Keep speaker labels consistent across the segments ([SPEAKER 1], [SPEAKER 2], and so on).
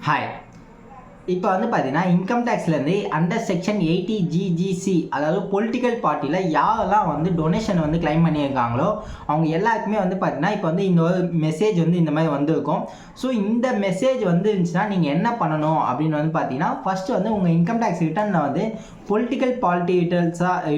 [SPEAKER 1] Hi. இப்போ வந்து பார்த்தீங்கன்னா இன்கம் டேக்ஸ்லேருந்து அண்டர் செக்ஷன் 80GGC அதாவது பொலிட்டிக்கல் பார்ட்டியில் யாரெல்லாம் வந்து டொனேஷன் வந்து கிளைம் பண்ணியிருக்காங்களோ அவங்க எல்லாருக்குமே வந்து பார்த்தீங்கன்னா இப்போ வந்து இந்த ஒரு மெசேஜ் வந்து இந்த மாதிரி வந்திருக்கும். ஸோ இந்த மெசேஜ் வந்து இருந்துச்சுன்னா நீங்கள் என்ன பண்ணணும் அப்படின்னு வந்து பார்த்தீங்கன்னா ஃபஸ்ட்டு வந்து உங்கள் இன்கம் டேக்ஸ் ரிட்டர்னில் வந்து பொலிட்டிக்கல்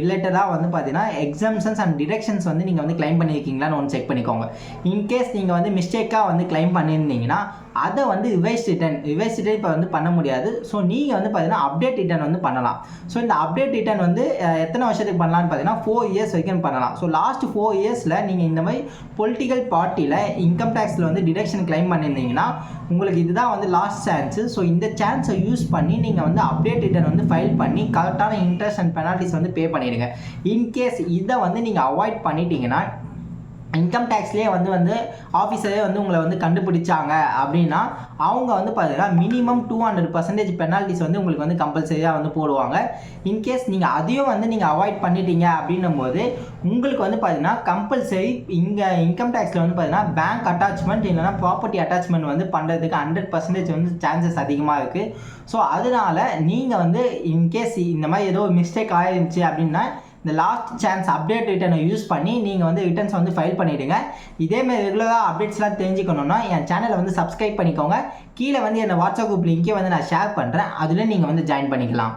[SPEAKER 1] ரிலேட்டடாக வந்து பார்த்தீங்கன்னா எக்ஸம்ஷன்ஸ் அண்ட் டிடக்ஷன்ஸ் வந்து நீங்கள் வந்து கிளைம் பண்ணியிருக்கீங்களான்னு ஒன்று செக் பண்ணிக்கோங்க. இன்கேஸ் நீங்கள் வந்து மிஸ்டேக்காக வந்து கிளைம் பண்ணியிருந்தீங்கன்னா அதை வந்து ரிவைஸ் ரிட்டர்ன் இப்போ வந்து பண்ண முடியாது. ஸோ நீங்கள் வந்து பார்த்தீங்கன்னா அப்டேட் ரிட்டர்ன் வந்து பண்ணலாம். ஸோ இந்த அப்டேட் ரிட்டர்ன் வந்து எத்தனை வருஷத்துக்கு பண்ணலான்னு பார்த்தீங்கன்னா 4 இயர்ஸ் வரைக்கும் பண்ணலாம். ஸோ லாஸ்ட் 4 இயர்ஸில் நீங்கள் இந்த மாதிரி பொலிட்டிக்கல் பார்ட்டியில் இன்கம் டேக்ஸில் வந்து டிடக்ஷன் கிளைம் பண்ணியிருந்தீங்கன்னா உங்களுக்கு இதுதான் வந்து லாஸ்ட் சான்ஸு. ஸோ இந்த சான்ஸை யூஸ் பண்ணி நீங்கள் வந்து அப்டேட் ரிட்டர்ன் வந்து ஃபைல் பண்ணி கரெக்டான இன்ட்ரெஸ்ட் அண்ட் பெனால்ட்டிஸ் வந்து பே பண்ணிடுங்க. இன்கேஸ் இதை வந்து நீங்கள் அவாய்ட் பண்ணிட்டீங்கன்னா இன்கம் டேக்ஸ்லேயே வந்து ஆஃபீஸரே வந்து உங்களை வந்து கண்டுபிடிச்சாங்க அப்படின்னா அவங்க வந்து பார்த்தீங்கன்னா மினிமம் 200% பெனால்ட்டிஸ் வந்து உங்களுக்கு வந்து கம்பல்சரியாக வந்து போடுவாங்க. இன்கேஸ் நீங்கள் அதையும் வந்து நீங்கள் அவாய்ட் பண்ணிட்டீங்க அப்படின்னும் போது உங்களுக்கு வந்து பார்த்தீங்கன்னா கம்பல்சரி இங்கே இன்கம் டேக்ஸில் வந்து பார்த்தீங்கன்னா பேங்க் அட்டாச்மெண்ட் இல்லைனா ப்ராப்பர்ட்டி அட்டாச்மெண்ட் வந்து பண்ணுறதுக்கு 100% வந்து சான்சஸ் அதிகமாக இருக்குது. ஸோ அதனால் நீங்கள் வந்து இன்கேஸ் இந்த மாதிரி ஏதோ மிஸ்டேக் ஆகிருந்துச்சு அப்படின்னா இந்த லாஸ்ட் சான்ஸ் அப்டேட் ரிட்டர்னை யூஸ் பண்ணி நீங்கள் வந்து ரிட்டர்ன்ஸ் வந்து ஃபைல் பண்ணிவிடுங்க. இதேமாதிரி ரெகுலராக அப்டேட்ஸ்லாம் தெரிஞ்சுக்கணுன்னா என் சேனலை வந்து சப்ஸ்கிரைப் பண்ணிக்கோங்க. கீழே வந்து என்னோட வாட்ஸ்அப் குரூப் லிங்கே வந்து நான் ஷேர் பண்ணுறேன். அதில் நீங்கள் வந்து ஜாயின் பண்ணிக்கலாம்.